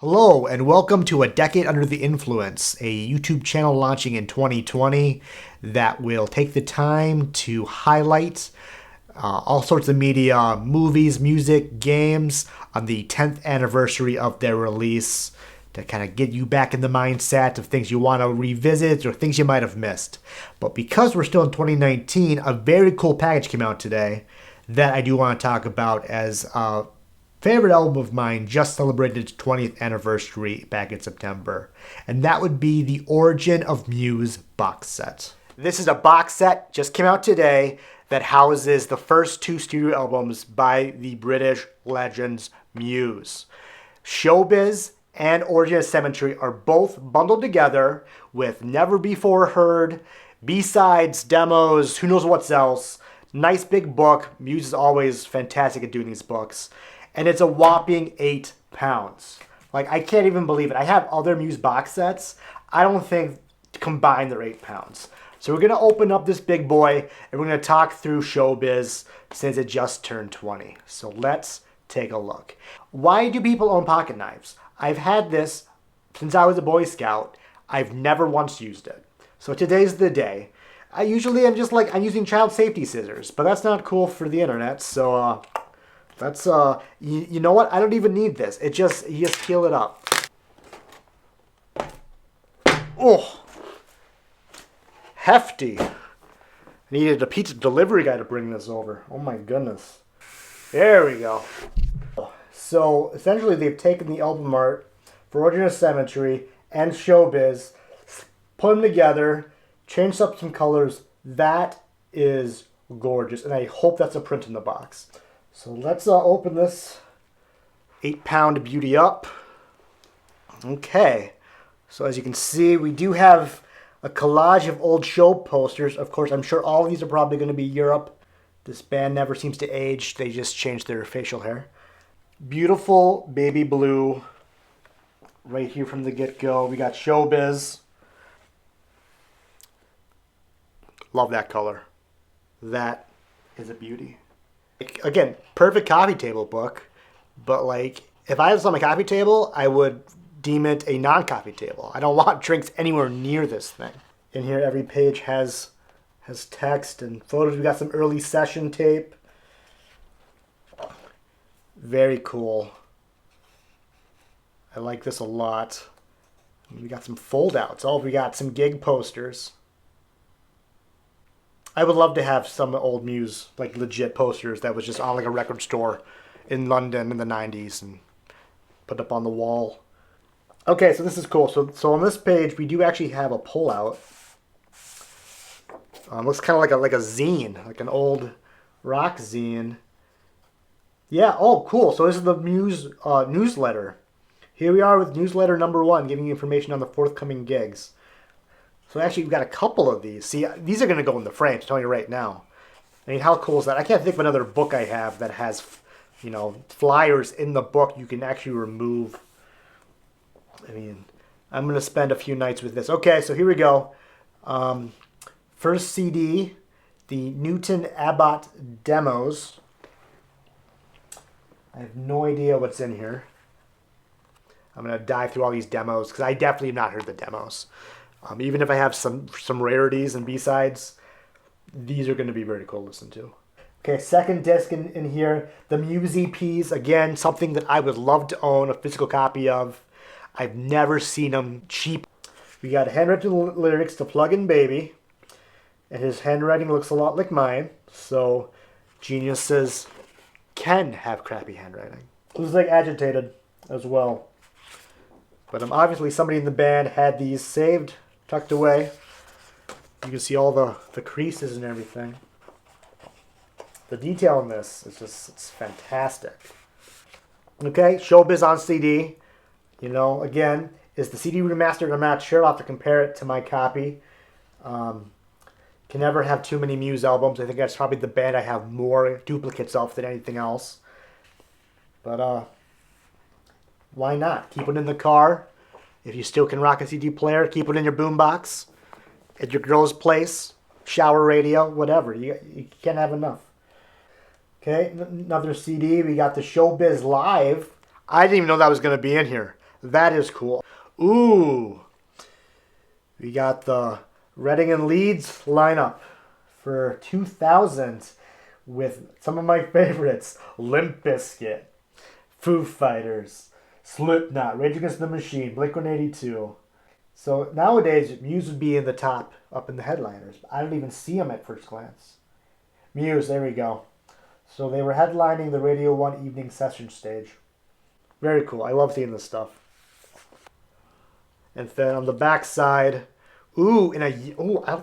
Hello, and welcome to A Decade Under the Influence, a YouTube channel launching in 2020 that will take the time to highlight all sorts of media, movies, music, games on the 10th anniversary of their release to kind of get you back in the mindset of things you want to revisit or things you might have missed. But because we're still in 2019, a very cool package came out today that I do want to talk about as a favorite album of mine just celebrated its 20th anniversary back in September. And that would be the Origin of Muse box set. This is a box set, just came out today, that houses the first two studio albums by the British legends Muse. Showbiz and Origin of Symmetry are both bundled together with Never Before Heard, B-sides, demos, who knows what's else. Nice big book. Muse is always fantastic at doing these books. And it's a whopping £8. Like, I can't even believe it. I have other Muse box sets. I don't think combined they're £8. So we're going to open up this big boy and we're going to talk through Showbiz since it just turned 20. So let's take a look. Why do people own pocket knives? I've had this since I was a Boy Scout. I've never once used it. So today's the day. I'm using child safety scissors, but that's not cool for the internet. So that's you know what? I don't even need this. You just peel it up. Oh, hefty. I needed a pizza delivery guy to bring this over. Oh my goodness. There we go. So essentially, they've taken the album art for Origin of Symmetry and Showbiz, put them together, changed up some colors. That is gorgeous, and I hope that's a print in the box. So let's open this £8 beauty up. Okay, so as you can see, we do have a collage of old show posters. Of course, I'm sure all of these are probably going to be Europe. This band never seems to age. They just changed their facial hair. Beautiful baby blue right here from the get-go. We got Showbiz. Love that color. That is a beauty. Again, perfect coffee table book, but like if I had this on my coffee table, I would deem it a non-coffee table. I don't want drinks anywhere near this thing. In here, every page has text and photos. We got some early session tape. Very cool. I like this a lot. We got some fold-outs. Oh, we got some gig posters. I would love to have some old Muse, like legit posters that was just on like a record store in London in the 90s and put up on the wall. Okay, so this is cool. So on this page, we do actually have a pullout. Looks kind of like a zine, like an old rock zine. Yeah, oh, cool. So this is the Muse newsletter. Here we are with newsletter number 1, giving you information on the forthcoming gigs. So actually, we've got a couple of these. See, these are going to go in the frame, I'm telling you right now. I mean, how cool is that? I can't think of another book I have that has, flyers in the book you can actually remove. I mean, I'm going to spend a few nights with this. Okay, so here we go. First CD, the Newton Abbott Demos. I have no idea what's in here. I'm going to dive through all these demos because I definitely have not heard the demos. Even if I have some rarities and B-sides, these are going to be very cool to listen to. Okay, second disc in here, the Muse EPs. Again, something that I would love to own a physical copy of. I've never seen them cheap. We got handwritten lyrics to Plug-in Baby. And his handwriting looks a lot like mine. So geniuses can have crappy handwriting. Looks like Agitated as well. But obviously somebody in the band had these saved, tucked away. You can see all the creases and everything. The detail in this is it's fantastic. Okay, Showbiz on CD. Again, is the CD remastered? I'm not sure. I'll have to compare it to my copy. Can never have too many Muse albums. I think that's probably the band I have more duplicates of than anything else. But why not? Keep it in the car. If you still can rock a CD player, keep it in your boombox. At your girl's place, shower radio, whatever. You can't have enough. Okay, another CD. We got the Showbiz Live. I didn't even know that was going to be in here. That is cool. Ooh. We got the Reading and Leeds lineup for 2000 with some of my favorites. Limp Bizkit, Foo Fighters, Slipknot, Rage Against the Machine, Blink-182. So nowadays, Muse would be in the top, up in the headliners. I don't even see them at first glance. Muse, there we go. So they were headlining the Radio 1 evening session stage. Very cool. I love seeing this stuff. And then on the back side, I don't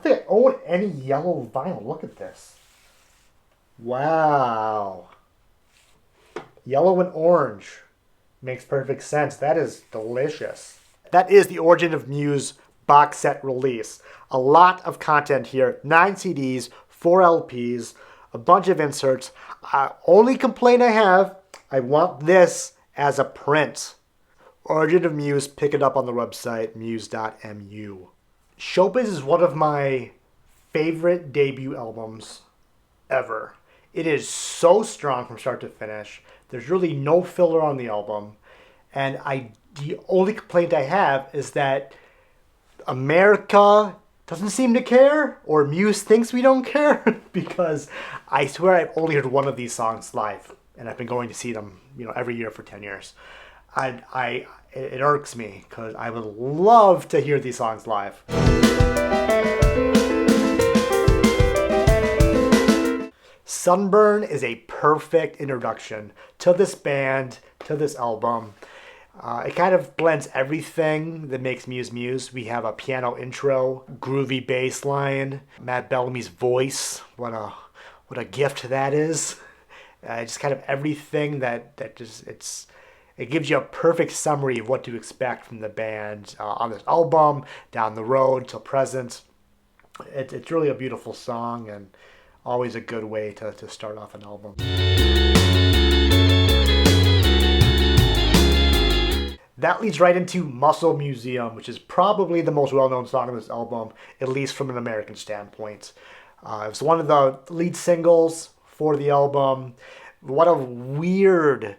think I own any yellow vinyl. Look at this. Wow. Yellow and orange. Makes perfect sense. That is delicious. That is the Origin of Muse box set release. A lot of content here. 9 CDs, 4 LPs, a bunch of inserts. Only complaint I have, I want this as a print. Origin of Muse, pick it up on the website, muse.mu. Showbiz is one of my favorite debut albums ever. It is so strong from start to finish. There's really no filler on the album. And the only complaint I have is that America doesn't seem to care, or Muse thinks we don't care, because I swear I've only heard one of these songs live, and I've been going to see them, every year for 10 years. It irks me because I would love to hear these songs live. Sunburn is a perfect introduction to this band, to this album. It kind of blends everything that makes Muse Muse. We have a piano intro, groovy bass line, Matt Bellamy's voice. What a gift that is. Just kind of everything that just it gives you a perfect summary of what to expect from the band on this album, down the road till present. It's really a beautiful song and always a good way to start off an album. That leads right into Muscle Museum, which is probably the most well-known song on this album, at least from an American standpoint. It was one of the lead singles for the album. What a weird,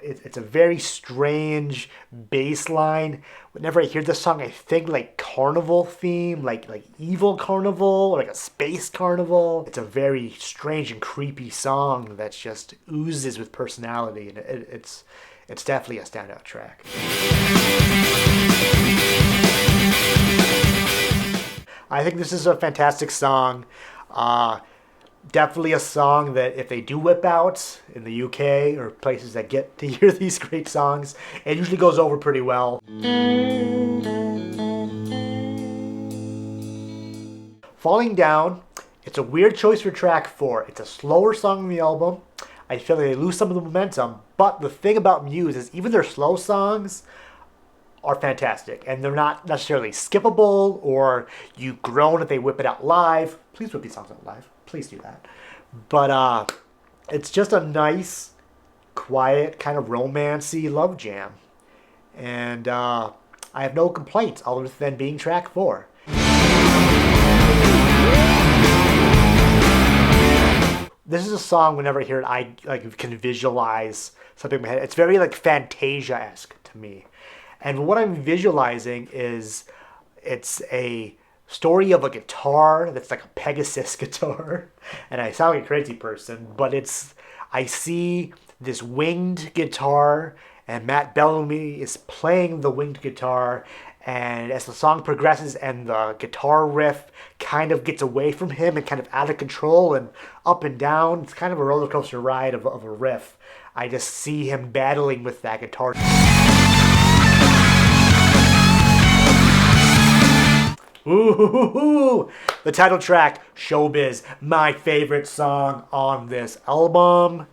it's a very strange bass line. Whenever I hear this song, I think carnival theme, like evil carnival, or like a space carnival. It's a very strange and creepy song that just oozes with personality, and it's definitely a standout track. I think this is a fantastic song. Definitely a song that if they do whip out in the UK or places that get to hear these great songs, it usually goes over pretty well. Falling Down, it's a weird choice for track 4. It's a slower song on the album. I feel like they lose some of the momentum, but the thing about Muse is even their slow songs are fantastic, and they're not necessarily skippable or you groan if they whip it out live. Please whip these songs out live. Please do that. But it's just a nice, quiet, kind of romancy love jam. And I have no complaints other than being track 4. This is a song, whenever I hear it, I can visualize something in my head. It's very Fantasia-esque to me. And what I'm visualizing is it's a story of a guitar that's like a Pegasus guitar. And I sound like a crazy person, but I see this winged guitar, and Matt Bellamy is playing the winged guitar. And as the song progresses and the guitar riff kind of gets away from him and kind of out of control and up and down, it's kind of a roller coaster ride of a riff. I just see him battling with that guitar. Ooh, the title track, Showbiz, my favorite song on this album.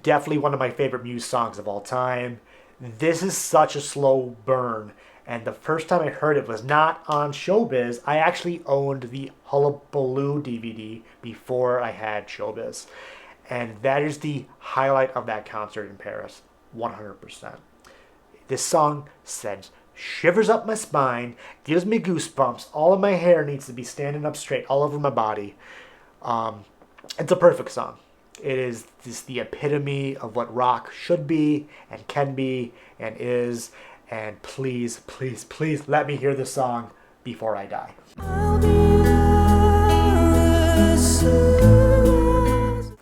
Definitely one of my favorite Muse songs of all time. This is such a slow burn. And the first time I heard it was not on Showbiz. I actually owned the Hullabaloo DVD before I had Showbiz. And that is the highlight of that concert in Paris, 100%. This song sends shivers up my spine, gives me goosebumps. All of my hair needs to be standing up straight all over my body. It's a perfect song. It is just the epitome of what rock should be and can be and is. And please, please, please let me hear this song before I die.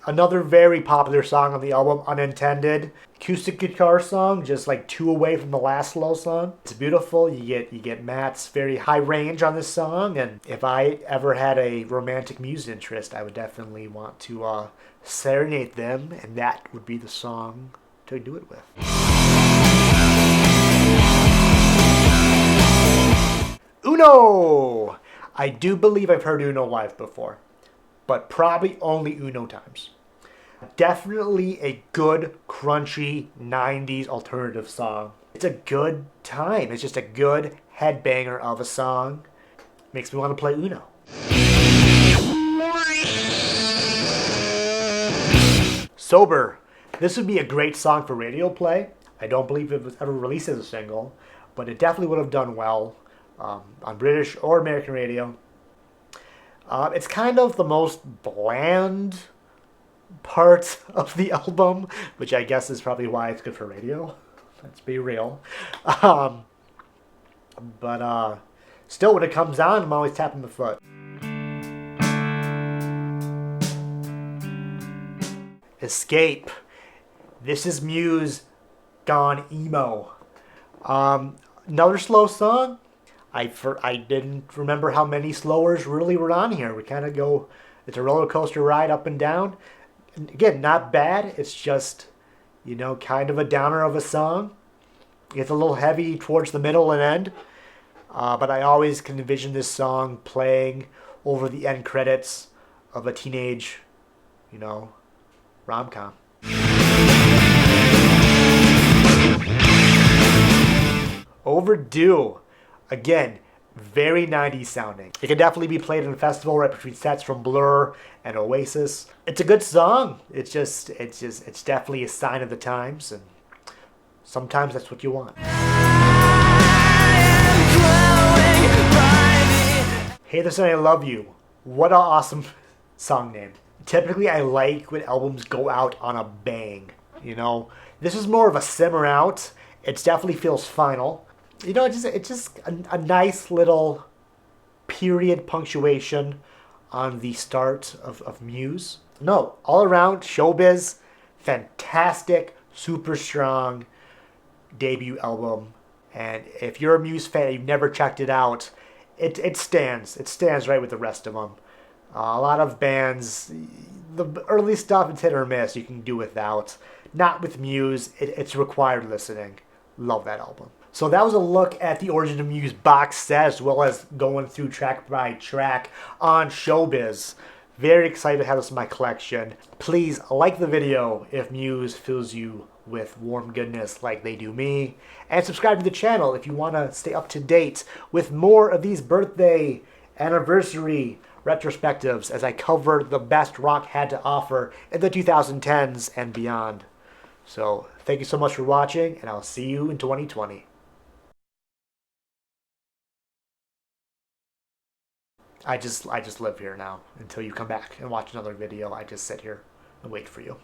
Another very popular song on the album, Unintended. Acoustic guitar song, just like 2 away from the last slow song. It's beautiful. You get Matt's very high range on this song, and if I ever had a romantic Muse interest, I would definitely want to serenade them, and that would be the song to do it with. Uno! I do believe I've heard Uno live before, but probably only Uno times. Definitely a good, crunchy 90s alternative song. It's a good time. It's just a good headbanger of a song. Makes me want to play Uno. Sober. This would be a great song for radio play. I don't believe it was ever released as a single, but it definitely would have done well on British or American radio. It's kind of the most bland part of the album, which I guess is probably why it's good for radio. Let's be real. But still, when it comes on, I'm always tapping the foot. Escape. This is Muse gone emo. Another slow song. I didn't remember how many slowers really were on here. We kind of go, it's a roller coaster ride up and down. And again, not bad. It's just, kind of a downer of a song. It's a little heavy towards the middle and end. But I always can envision this song playing over the end credits of a teenage, rom-com. Overdue. Again, very 90s sounding. It can definitely be played in a festival right between sets from Blur and Oasis. It's a good song. It's definitely a sign of the times, and sometimes that's what you want. Hey There Son, I Love You. What an awesome song name. Typically, I like when albums go out on a bang, This is more of a simmer out. It definitely feels final. It's just a nice little period punctuation on the start of Muse. No, all around, Showbiz, fantastic, super strong debut album. And if you're a Muse fan, you've never checked it out, it stands. It stands right with the rest of them. A lot of bands, the early stuff, it's hit or miss. You can do without. Not with Muse. It's required listening. Love that album. So that was a look at the Origin of Muse box set, as well as going through track by track on Showbiz. Very excited to have this in my collection. Please like the video if Muse fills you with warm goodness like they do me. And subscribe to the channel if you want to stay up to date with more of these birthday, anniversary retrospectives as I cover the best rock had to offer in the 2010s and beyond. So thank you so much for watching, and I'll see you in 2020. I just live here now until you come back and watch another video. I just sit here and wait for you.